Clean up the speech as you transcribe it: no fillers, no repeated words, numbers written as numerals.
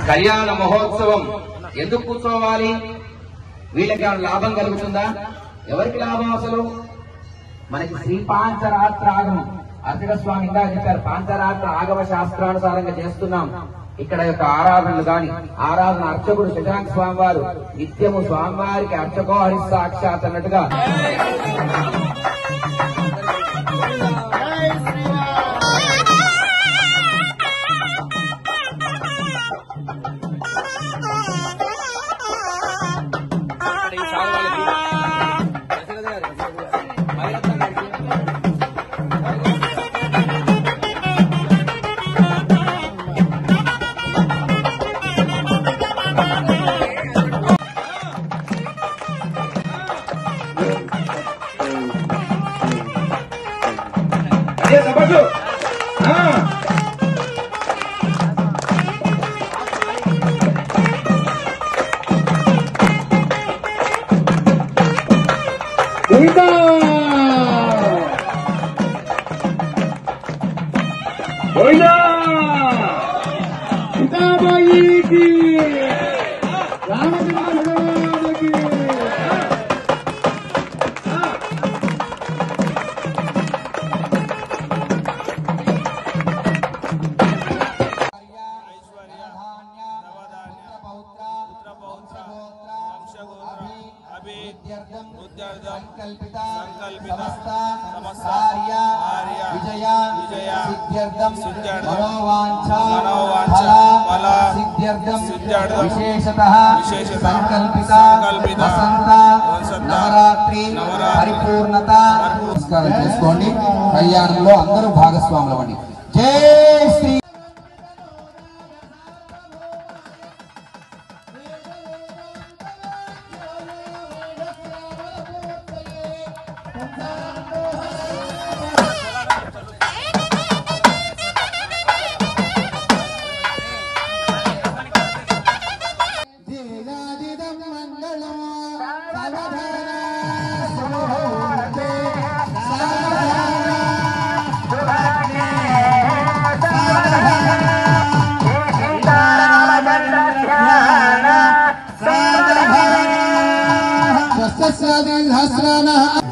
కళ్యాణ మహోత్సవం ఎందుకు కూర్చోవాలి? వీళ్ళకి ఏమైనా లాభం కలుగుతుందా? ఎవరికి లాభం? అసలు మనకి శ్రీ పాంచరాత్ర ఆగమం అర్చక స్వామి ఇంకా చెప్పారు. పాంచరాత్ర ఆగమ శాస్త్రానుసారంగా చేస్తున్నాం. ఇక్కడ యొక్క ఆరాధనలు గాని, ఆరాధన అర్చకుడు శశాంక్ స్వామి వారు నిత్యము స్వామివారికి అర్చకో హరి సాక్షాత్ అన్నట్టుగా విశేషతః సంకల్పిత వసంత నవరాత్రి పరిపూర్ణత నమస్కారం చేసుకోండి. కళ్యాణంలో అందరూ భాగస్వాములు అవ్వండి. జై శ్రీ सहस्रानः